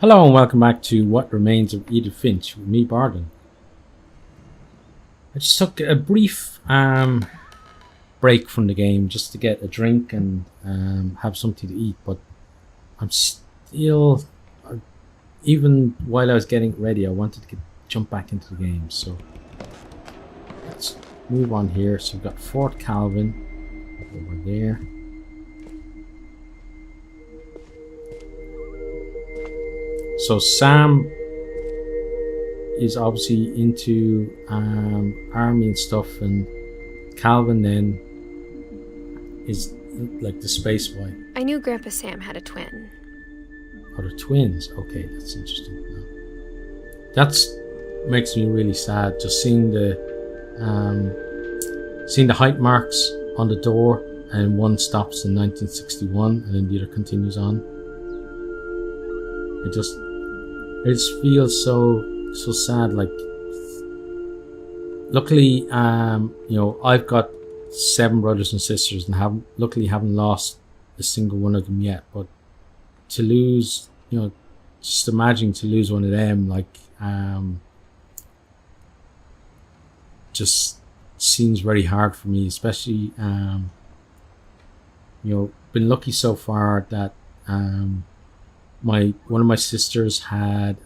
Hello and welcome back to What Remains of Edith Finch with me, Barden. I just took a brief break from the game just to get a drink and have something to eat, but I'm still, even while I was getting ready, I wanted to jump back into the game. So let's move on here. So we've got Fort Calvin over there. So Sam is obviously into army and stuff, and Calvin then is like the space boy. I knew Grandpa Sam had a twin. Oh, the twins. Okay, that's interesting. That's makes me really sad, just seeing the height marks on the door, and one stops in 1961 and then the other continues on. It just feels so sad. Like, luckily, I've got 7 brothers and sisters and haven't lost a single one of them yet. But to lose, just imagine to lose one of them, like, just seems very hard for me, especially, been lucky so far that, one of my sisters had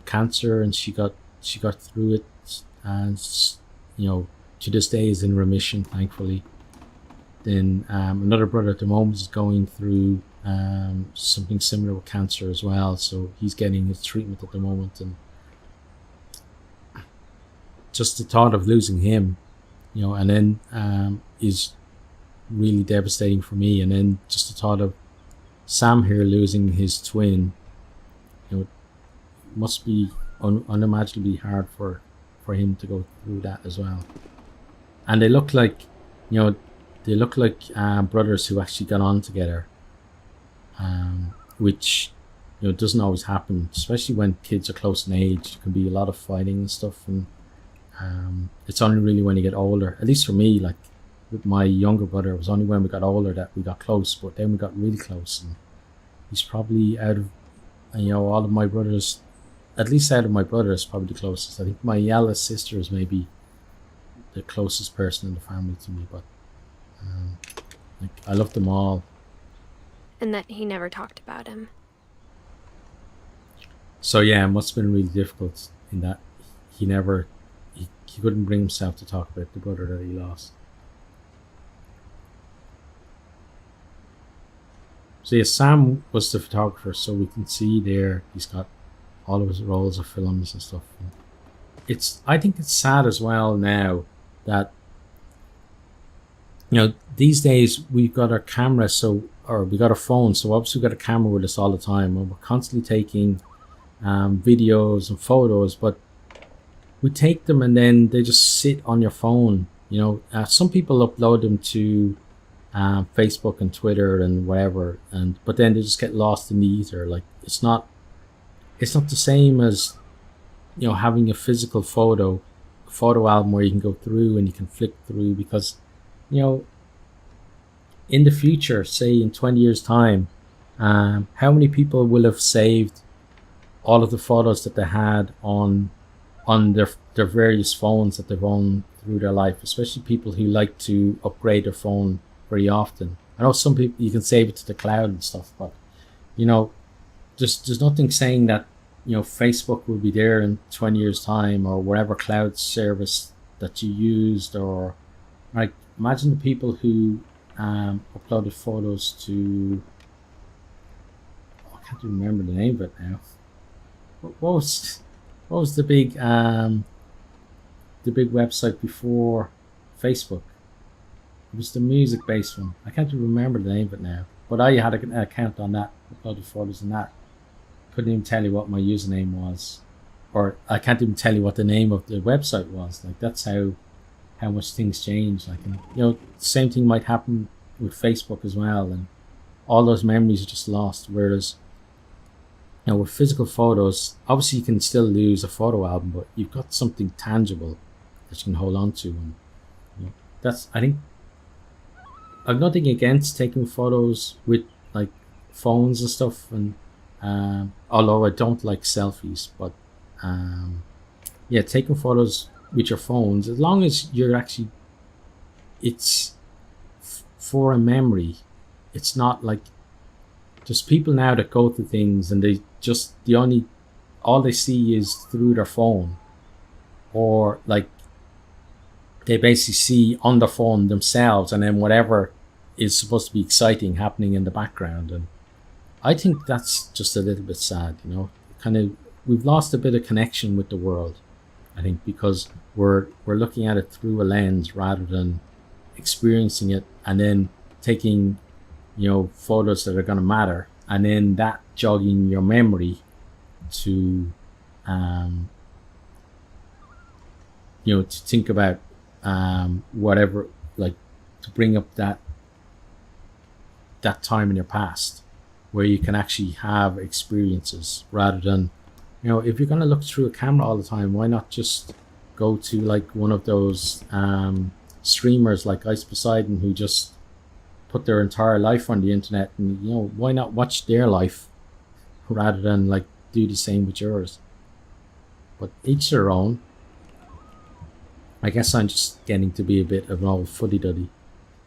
cancer, and she got through it, and to this day is in remission, thankfully. Then another brother at the moment is going through something similar with cancer as well, so he's getting his treatment at the moment. And just the thought of losing him, and then is really devastating for me. And then just the thought of Sam here losing his twin, it must be unimaginably hard for him to go through that as well. And they look like, brothers who actually got on together, which doesn't always happen, especially when kids are close in age. There can be a lot of fighting and stuff, and it's only really when you get older. At least for me, like, with my younger brother, it was only when we got older that we got close, but then we got really close. And he's probably out of, all of my brothers, at least out of my brothers, probably the closest. I think my eldest sister is maybe the closest person in the family to me, but I love them all. And that he never talked about him. So yeah, it must have been really difficult in that he couldn't bring himself to talk about the brother that he lost. So yeah, Sam was the photographer, so we can see there he's got all of his rolls of films and stuff. I think it's sad as well now that these days we've got our camera, or we got our phone, so obviously we've got a camera with us all the time, and we're constantly taking videos and photos, but we take them and then they just sit on your phone. Some people upload them to Facebook and Twitter and whatever, but then they just get lost in the ether. Like, it's not the same as having a physical photo album where you can go through and you can flick through, because in the future, say in 20 years time, how many people will have saved all of the photos that they had on their various phones that they've owned through their life, especially people who like to upgrade their phone very often. I know some people, you can save it to the cloud and stuff, but there's nothing saying that Facebook will be there in 20 years time, or whatever cloud service that you used. Or, like, imagine the people who uploaded photos to, I can't remember the name of it now. What was the big website before Facebook? It was the music-based one. I can't remember the name of it now. But I had an account on that, uploaded photos on that. Couldn't even tell you what my username was. Or I can't even tell you what the name of the website was. Like, that's how much things change. Like, and, same thing might happen with Facebook as well. And all those memories are just lost. Whereas, with physical photos, obviously you can still lose a photo album, but you've got something tangible that you can hold on to. And that's, I think, I've nothing against taking photos with, like, phones and stuff, and Although I don't like selfies, but um, yeah, taking photos with your phones, as long as you're actually, it's for a memory. It's not like there's people now that go to things and they just the only all they see is through their phone, or like they basically see on the phone themselves and then whatever is supposed to be exciting happening in the background. And I think that's just a little bit sad, you know. Kind of, we've lost a bit of connection with the world, I think, because we're looking at it through a lens rather than experiencing it and then taking, you know, photos that are going to matter, and then that jogging your memory to you know, to think about whatever, like to bring up that time in your past where you can actually have experiences, rather than, you know, if you're going to look through a camera all the time, why not just go to like one of those streamers like Ice Poseidon, who just put their entire life on the internet, and, you know, why not watch their life rather than like do the same with yours? But each their own. I guess I'm just getting to be a bit of an old fuddy-duddy.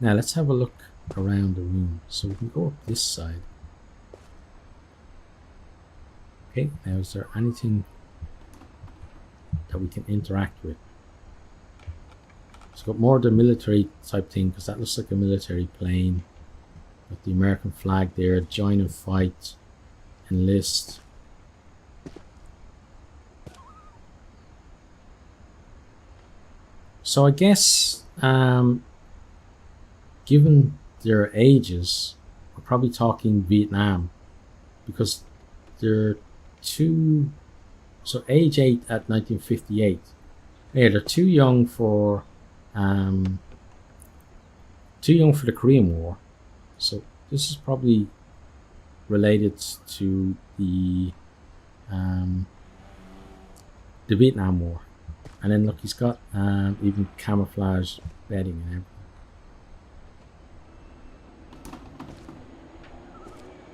Now let's have a look around the room. So we can go up this side. Okay, now is there anything that we can interact with? It's got more of the military type thing, because that looks like a military plane. Got the American flag there. Join and fight. Enlist. So I guess, given their ages, we're probably talking Vietnam, because they're two. So age 8 at 1958. Yeah, they're too young for the Korean War. So this is probably related to the Vietnam War. And then look, he's got even camouflage bedding and everything.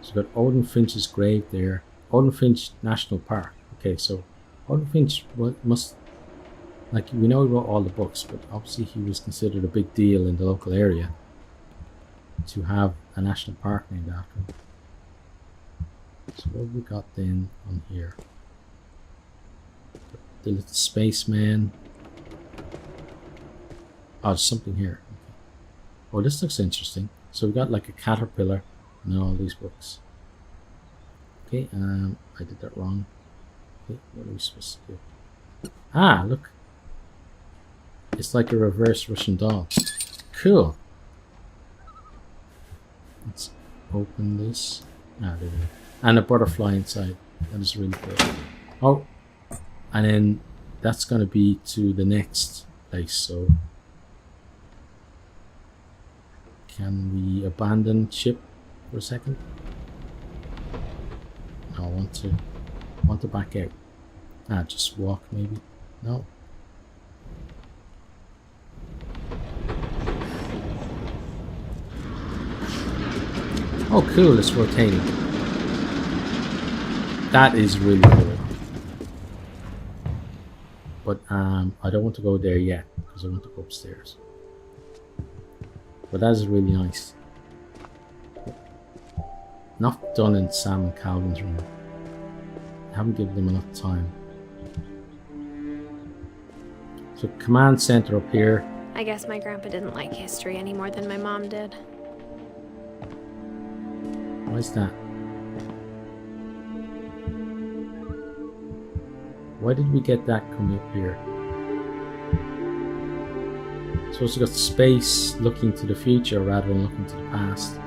So we've got Odin Finch's grave there. Odin Finch National Park. Okay, so Odin Finch must, like, we know he wrote all the books, but obviously he was considered a big deal in the local area to have a national park named after him. So what have we got then on here? The little spaceman. Oh, there's something here. Okay. Oh, this looks interesting. So we've got like a caterpillar and all these books. Okay, I did that wrong. Okay, what are we supposed to do? Ah, look. It's like a reverse Russian doll. Cool. Let's open this. Ah, there we go. And a butterfly inside. That is really cool. Oh, and then that's going to be to the next place. So can we abandon ship for a second? No, I want to back out. Ah, just walk maybe. No. Oh, cool! It's rotating. That is really cool. But I don't want to go there yet, because I want to go upstairs. But that is really nice. Not done in Sam and Calvin's room. I haven't given them enough time. So command center up here. I guess my grandpa didn't like history any more than my mom did. Why's that? Why did we get that coming up here? So it's got space looking to the future rather than looking to the past.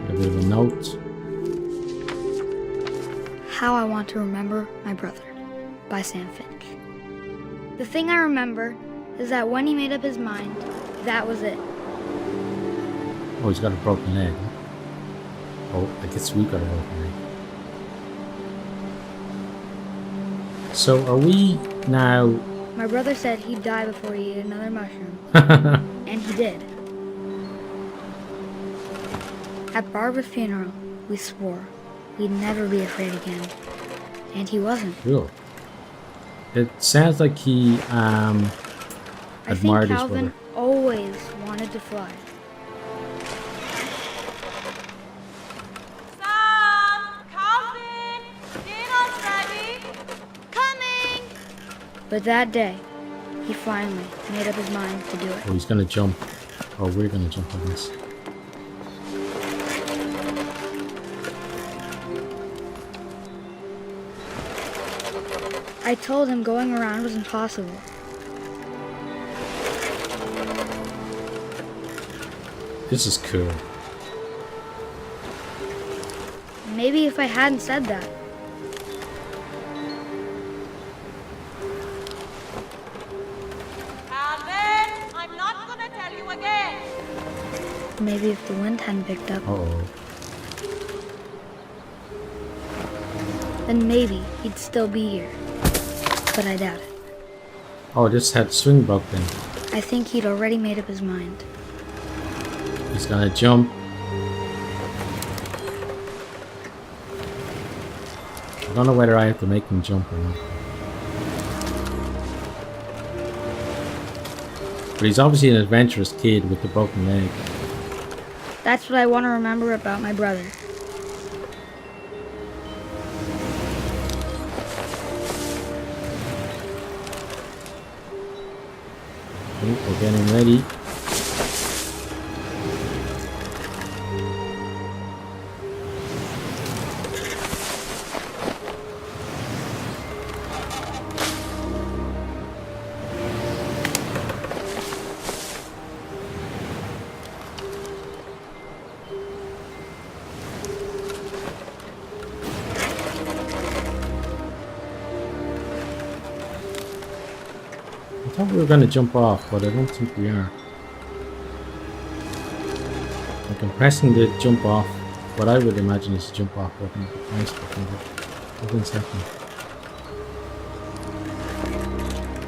A bit of a note. How I Want to Remember My Brother by Sam Finch. The thing I remember is that when he made up his mind, that was it. Oh, he's got a broken leg. Oh, I guess we got a broken leg. So are we now... My brother said he'd die before he ate another mushroom. And he did. At Barbara's funeral, we swore we'd never be afraid again. And he wasn't. Cool. It sounds like he I think admired his Calvin brother. always wanted to fly. Sam! Calvin! Dinner's ready! Coming! But that day, he finally made up his mind to do it. Oh, he's gonna jump. Oh, we're gonna jump on this. I told him going around was impossible. This is cool. Maybe if I hadn't said that, Calvin! I'm not gonna tell you again! maybe if the wind hadn't picked up, Uh-oh. then maybe he'd still be here. But I doubt it. Oh, this had swing broke then. I think he'd already made up his mind. He's gonna jump. I don't know whether I have to make him jump or not. But he's obviously an adventurous kid with the broken leg. That's what I want to remember about my brother. Okay, we're getting ready. I thought we were going to jump off, but I don't think we are. Like I'm pressing the jump off, what I would imagine is a jump off button, but nice button, but nothing's happening.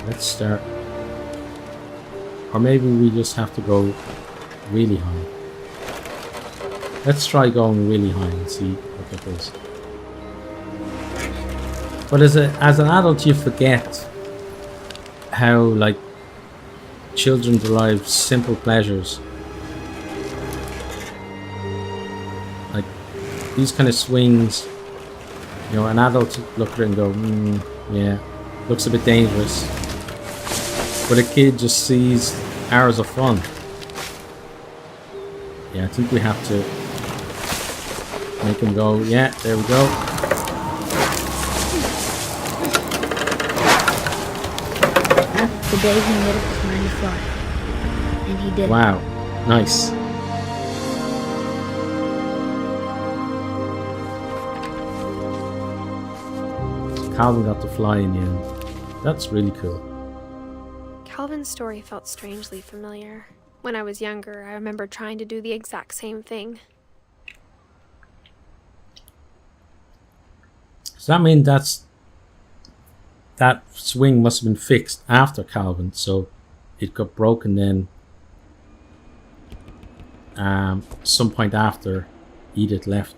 Let's start. Or maybe we just have to go really high. Let's try going really high and see what that does. But as an adult, you forget how, like, children derive simple pleasures. Like, these kind of swings, you know, an adult look at it and go, yeah, looks a bit dangerous. But a kid just sees hours of fun. Yeah, I think we have to make him go, yeah, there we go. The day he made up his mind to fly. And he did. Wow, nice. Calvin got to fly in the end. That's really cool. Calvin's story felt strangely familiar. When I was younger, I remember trying to do the exact same thing. Does that mean that swing must have been fixed after Calvin, so it got broken then some point after Edith left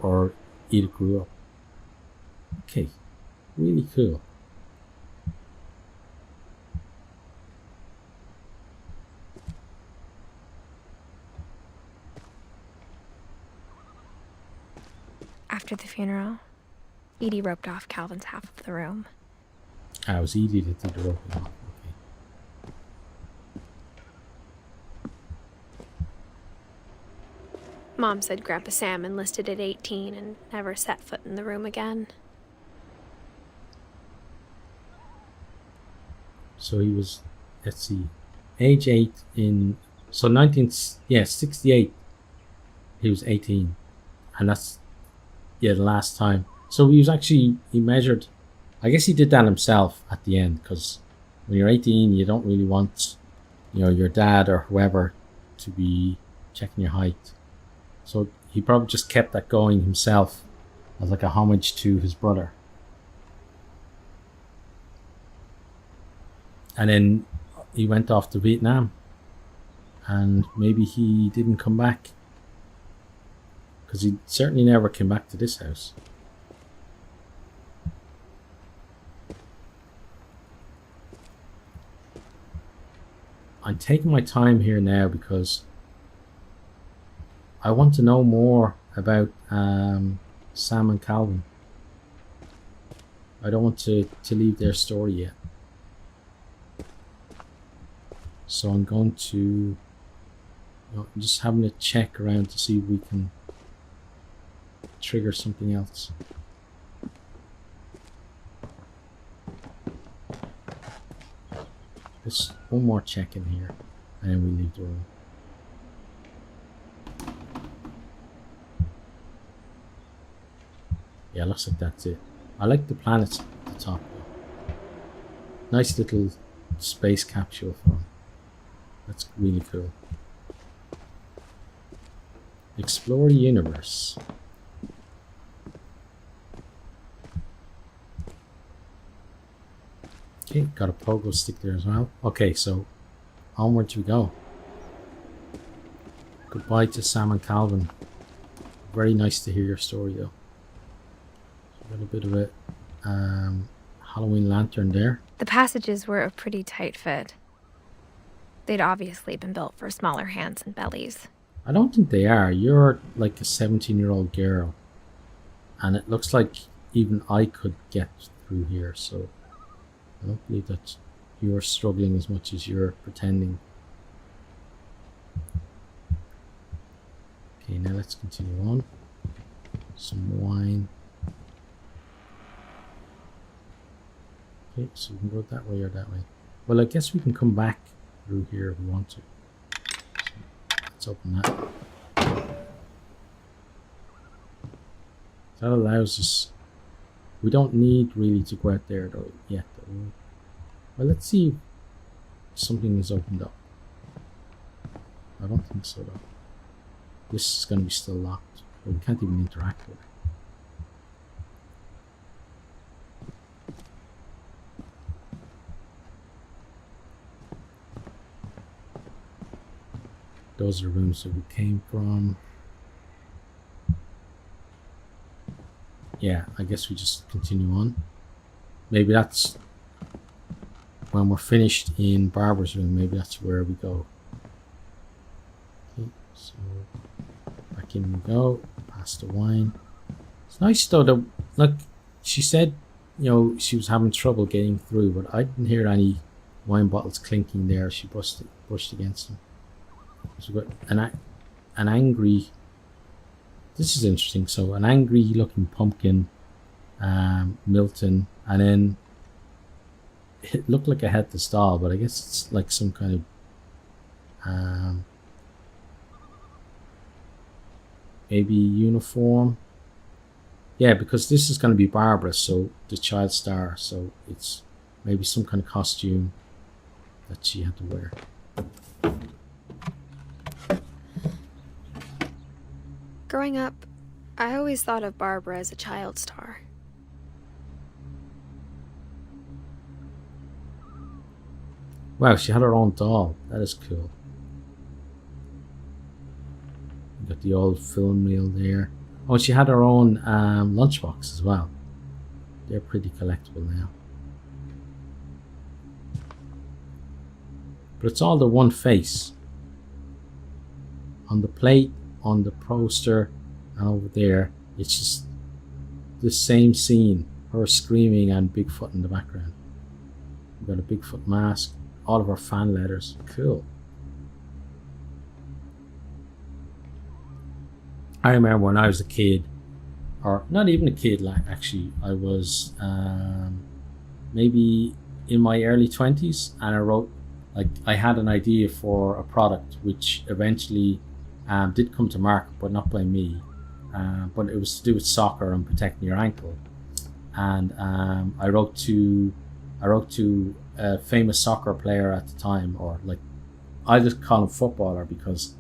or Edith grew up. Okay, really cool. After the funeral, Edie roped off Calvin's half of the room. I was Edith that did the roping off. Okay. Mom said Grandpa Sam enlisted at 18 and never set foot in the room again. So he was, let's see, age 8 in, so 68, he was 18. And that's, yeah, the last time. So he was actually, he measured, I guess he did that himself at the end, because when you're 18, you don't really want, you know, your dad or whoever to be checking your height. So he probably just kept that going himself as like a homage to his brother. And then he went off to Vietnam, and maybe he didn't come back. because he certainly never came back to this house. I'm taking my time here now because I want to know more about Sam and Calvin. I don't want to leave their story yet. So I'm going to, I'm just having a check around to see if we can trigger something else. Just one more check in here, and then we leave the room. Yeah, looks like that's it. I like the planets at the top though. Nice little space capsule for him. That's really cool. Explore the universe. Okay, got a pogo stick there as well. Okay, so onwards we go. Goodbye to Sam and Calvin. Very nice to hear your story though. Got a bit of a Halloween lantern there. The passages were a pretty tight fit. They'd obviously been built for smaller hands and bellies. I don't think they are. You're like a 17-year-old girl. And it looks like even I could get through here, so I don't believe that you're struggling as much as you're pretending. Okay, now let's continue on. Some wine. Okay, so we can go that way or that way. Well, I guess we can come back through here if we want to. So let's open that. That allows us... We don't need really to go out there though yet. Well, let's see if something is opened up. I don't think so though. This is going to be still locked. But we can't even interact with it. Those are rooms that we came from. Yeah, I guess we just continue on. Maybe that's when we're finished in Barbara's room. Maybe that's where we go. Okay, so back in we go. Past the wine. It's nice though that, like she said, you know, she was having trouble getting through, but I didn't hear any wine bottles clinking there. She brushed against them. So we've got an angry... This is interesting. So an angry looking pumpkin, Milton, and then it looked like a headless doll, but I guess it's like some kind of maybe uniform. Yeah, because this is going to be Barbara, so the child star, so it's maybe some kind of costume that she had to wear. Growing up, I always thought of Barbara as a child star. Wow, she had her own doll. That is cool. You got the old film reel there. Oh, she had her own lunchbox as well. They're pretty collectible now. But it's all the one face. On the plate, on the poster, and over there, it's just the same scene. Her screaming and Bigfoot in the background. We've got a Bigfoot mask. All of our fan letters. Cool. I remember when I was a kid, or not even a kid, like actually, I was maybe in my early 20s, and I wrote, like, I had an idea for a product which eventually did come to market, but not by me. But it was to do with soccer and protecting your ankle. And I wrote to a famous soccer player at the time, or like, I just call him footballer because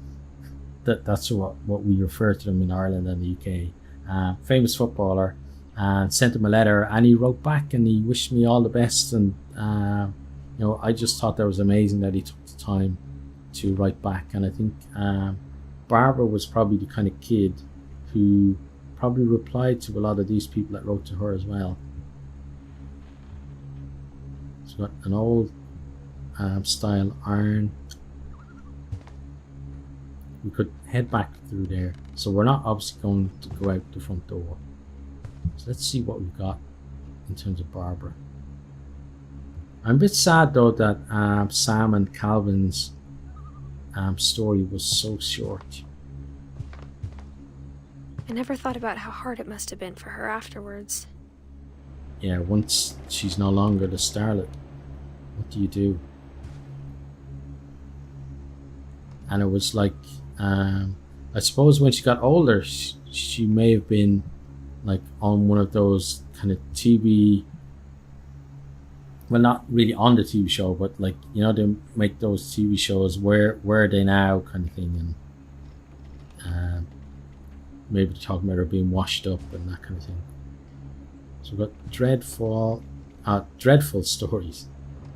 that's what we refer to them in Ireland and the UK. Famous footballer, and sent him a letter, and he wrote back and he wished me all the best. And you know, I just thought that was amazing that he took the time to write back. And I think Barbara was probably the kind of kid who probably replied to a lot of these people that wrote to her as well. It's got an old style iron. We could head back through there. So we're not obviously going to go out the front door. So let's see what we've got in terms of Barbara. I'm a bit sad though that Sam and Calvin's story was so short. I never thought about how hard it must have been for her afterwards. Yeah, once she's no longer the starlet, what do you do? And it was like, I suppose when she got older, she may have been like on one of those kind of TV, well, not really on the TV show, but like, you know, they make those TV shows, where are they now kind of thing, and maybe talking about her being washed up and that kind of thing. So we've got dreadful stories.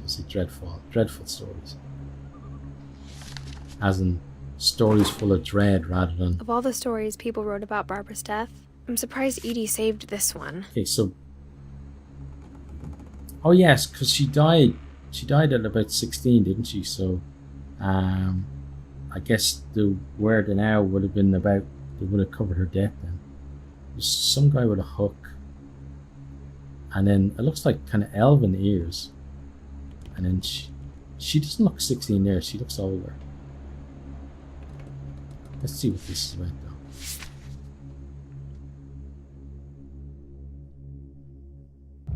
I say dreadful stories. As in stories full of dread rather than... Of all the stories people wrote about Barbara's death, I'm surprised Edie saved this one. Okay, so... Oh yes, because she died at about 16, didn't she? So, I guess the word now would have been about, they would have covered her death then. There's some guy with a hook. And then it looks like kind of elven ears. And then she doesn't look 16 there, she looks older. Let's see what this is about though.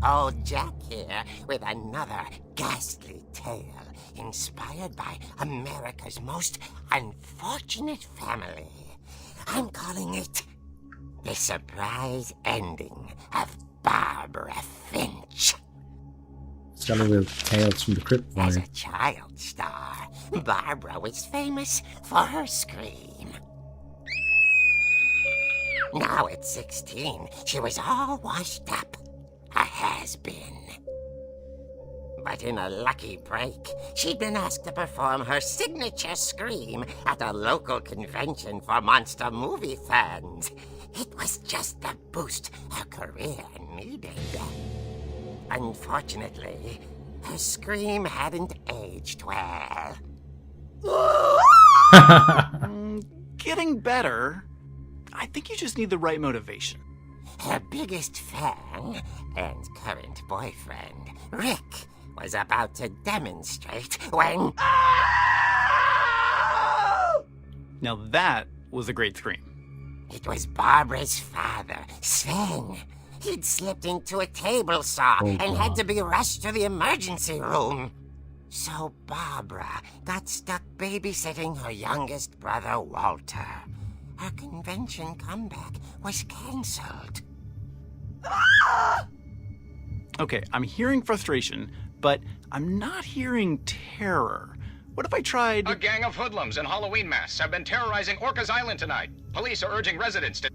Old Jack here with another ghastly tale inspired by America's most unfortunate family. I'm calling it The Surprise Ending of Barbara Finch. It's got a little Tales from the Crypt vibe. As a child star, Barbara was famous for her scream. Now at 16, she was all washed up. A has-been. But in a lucky break, she'd been asked to perform her signature scream at a local convention for monster movie fans. It was just the boost her career needed. Unfortunately, her scream hadn't aged well. Getting better. I think you just need the right motivation. Her biggest fan and current boyfriend, Rick, was about to demonstrate when... Now that was a great scream. It was Barbara's father, Sven. He'd slipped into a table saw and had to be rushed to the emergency room. So Barbara got stuck babysitting her youngest brother, Walter. Her convention comeback was cancelled. Okay, I'm hearing frustration, but I'm not hearing terror. What if I tried... A gang of hoodlums in Halloween masks have been terrorizing Orcas Island tonight. Police are urging residents to...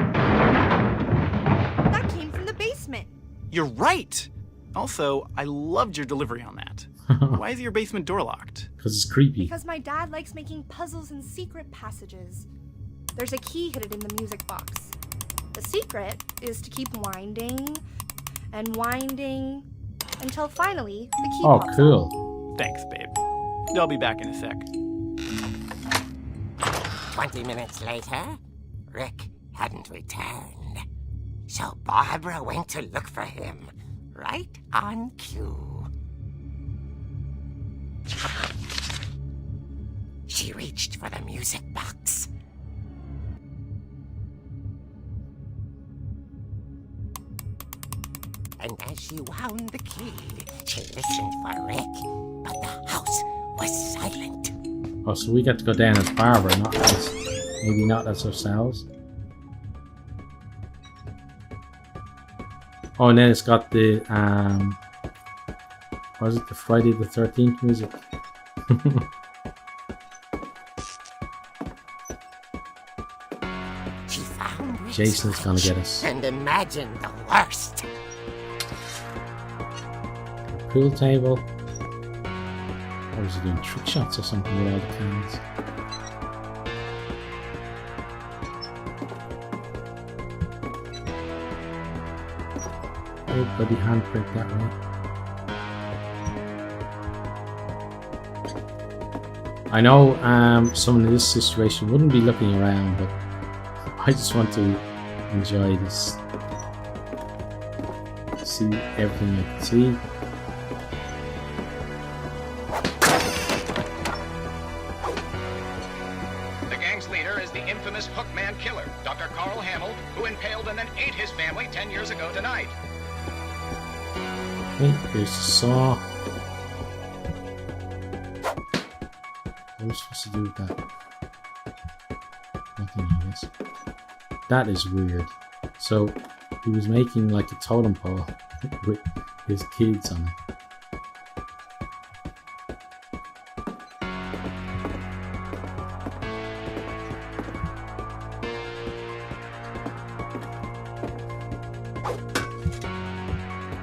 That came from the basement. You're right! Also, I loved your delivery on that. Why is your basement door locked? Because it's creepy. Because my dad likes making puzzles and secret passages. There's a key hidden in the music box. The secret is to keep winding and winding until finally the key pops out. Cool. Thanks, babe. I'll be back in a sec. 20 minutes later, Rick hadn't returned. So Barbara went to look for him, right on cue. She reached for the music box. And as she wound the key, she listened for Rick, but the house was silent. Oh, so we get to go down as Barbara, not as... maybe not as ourselves. Oh, and then it's got the, what is it, the Friday the 13th music? She found Rick's Jason's gonna flash get us. and imagined the worst. Pool table. Or was he doing trick shots or something with all the cans? bloody handprint that way. I know someone in this situation wouldn't be looking around, but I just want to enjoy this. See everything I can see. The gang's leader is the infamous Hookman killer, Dr. Carl Hamill, who impaled and then ate his family 10 years ago tonight. Okay, there's the saw. What am I supposed to do with that? Nothing, I guess. That is weird. So, he was making like a totem pole with his kids on it.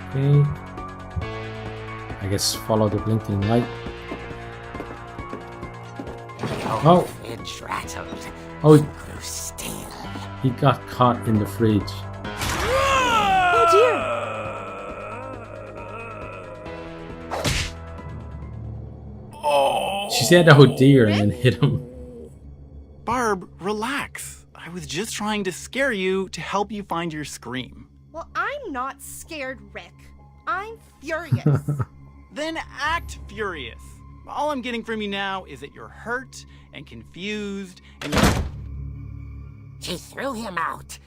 Okay. I guess follow the blinking light. Oh! Fridge rattled. Oh, Grew still. he got caught in the fridge. Oh dear! She said, "Oh dear," and then hit him. Barb, relax. I was just trying to scare you to help you find your scream. Well, I'm not scared, Rick. I'm furious. Then act furious. All I'm getting from you now is that you're hurt and confused and you're... She threw him out,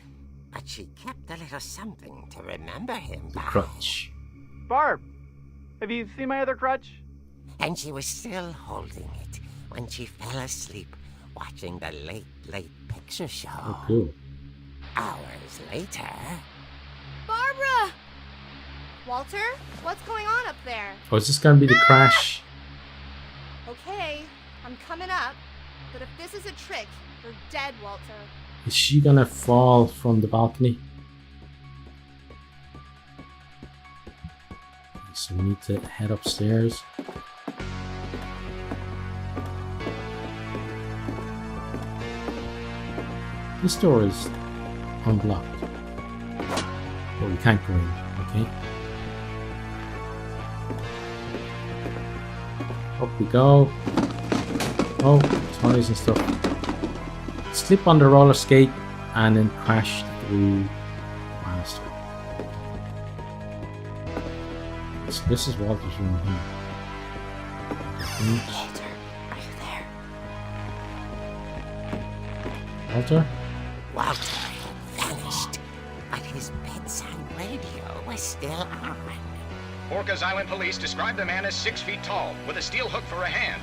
but she kept a little something to remember him by. Crutch. Barb, have you seen my other crutch? And she was still holding it when she fell asleep watching the late picture show. Oh, cool. Hours later... Barbara! Walter, what's going on up there? Oh, is this going to be the crash? Okay, I'm coming up. But if this is a trick, you're dead, Walter. Is she going to fall from the balcony? So we need to head upstairs. This door is unblocked. But we can't go in, okay? Up we go. Oh, toys and stuff. Slip on the roller skate and then crash through the banister. So this is Walter's room here. Walter, are you there? Walter? Walter had vanished, but his bedside radio was still on. Orcas Island police describe the man as 6 feet tall, with a steel hook for a hand.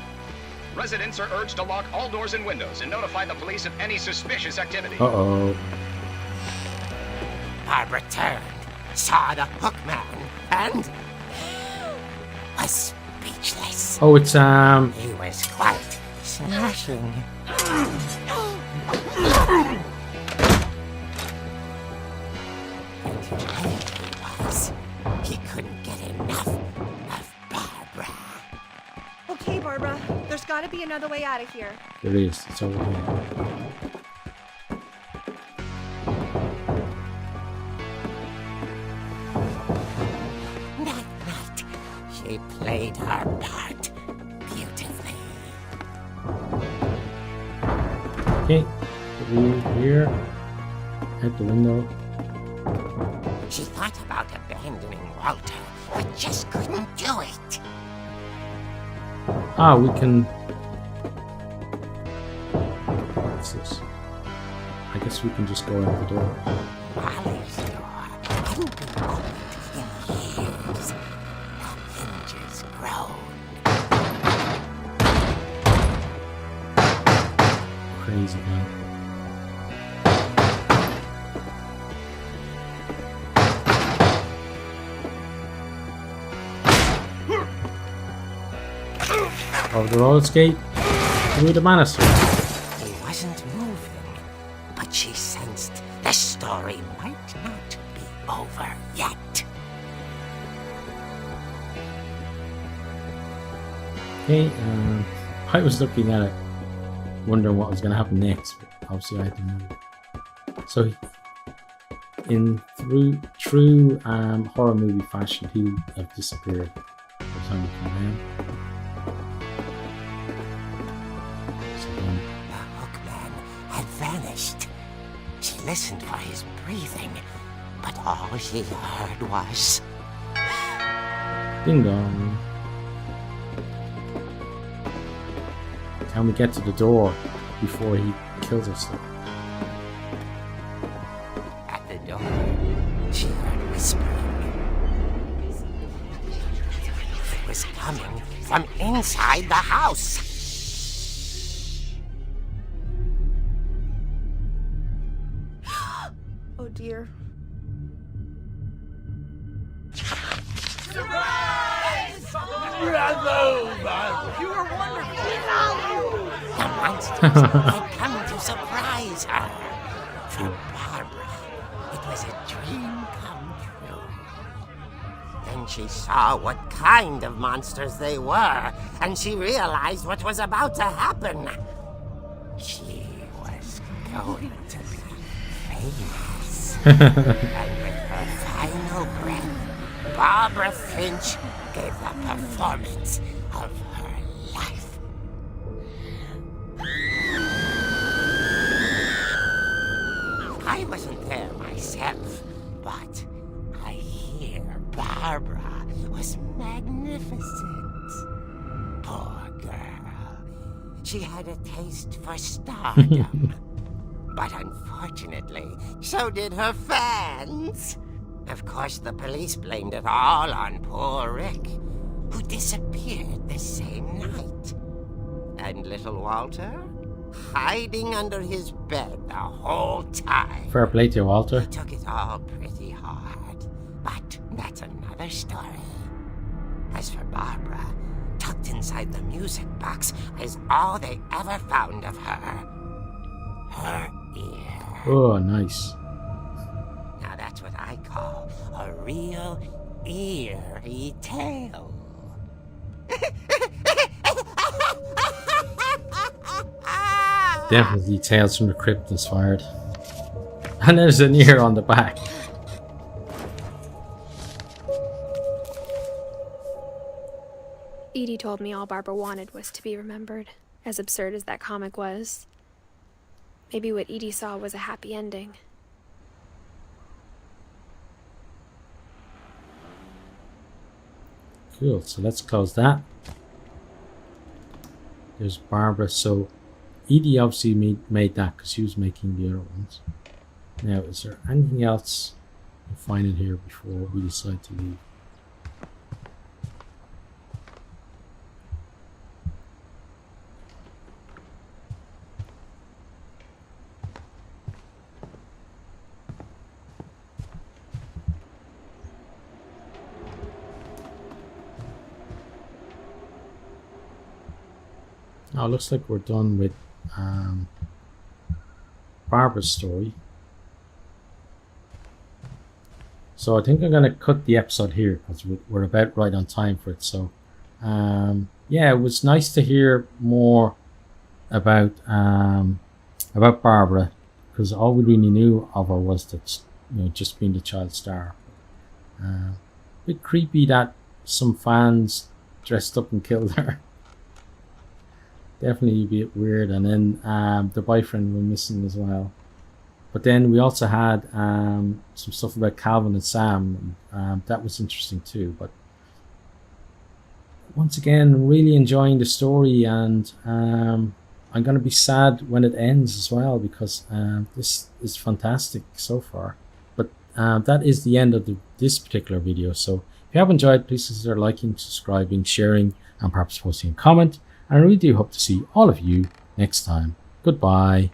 Residents are urged to lock all doors and windows and notify the police of any suspicious activity. Uh-oh. Barbara turned, saw the hook man, and was speechless. Oh, it's, He was quite smashing. And he was. He couldn't get enough of Barbara. Okay, Barbara, there's gotta be another way out of here. there it is. It's over here. That night, she played her part beautifully. Okay. Over here. Out the window. She thought about abandoning Walter, but just couldn't do it. Ah, we can... What's this? I guess we can just go out the door. Molly's door hadn't been opened in years. The hinges groaned. Crazy man. Over the roller skate, through the banister. He wasn't moving, but she sensed the story might not be over yet. Okay, I was looking at it, wondering what was going to happen next, but obviously I had to move. So in true horror movie fashion, he'll have disappeared by the time we come in. The hookman had vanished. She listened for his breathing, but all she heard was... Ding dong. Can we get to the door before he kills us? At the door, she heard whispering. It was coming from inside the house. Oh dear. The monsters had come to surprise her. For Barbara, it was a dream come true. Then she saw what kind of monsters they were, and she realized what was about to happen. She was going to be famous. And with her final breath, Barbara Finch gave the performance of her life. I wasn't there myself, but I hear Barbara was magnificent. Poor girl. She had a taste for stardom. But unfortunately, so did her fans. Of course, the police blamed it all on poor Rick, who disappeared the same night. And little Walter? Hiding under his bed the whole time. Fair play to you, Walter. He took it all pretty hard, but that's another story. As for Barbara, tucked inside the music box is all they ever found of her. Her ear. Oh, nice. Now that's what I call a real eerie tale. Definitely Tales from the Crypt inspired. And there's an ear on the back. Edie told me all Barbara wanted was to be remembered, as absurd as that comic was. Maybe what Edie saw was a happy ending. Cool, so let's close that. There's Barbara. So Edie obviously made that because she was making the other ones. Now, is there anything else to find in here before we decide to leave? Oh, looks like we're done with Barbara's story. So I think I'm going to cut the episode here because we're about right on time for it. So yeah, it was nice to hear more about Barbara, because all we really knew of her was that, you know, just being the child star. Bit creepy that some fans dressed up and killed her. Definitely a bit weird. And then the boyfriend went missing as well. But then we also had some stuff about Calvin and Sam. That was interesting too. But once again, really enjoying the story, and I'm going to be sad when it ends as well, because this is fantastic so far. But that is the end of this particular video. So if you have enjoyed, please consider liking, subscribing, sharing, and perhaps posting a comment. And I really do hope to see all of you next time. Goodbye.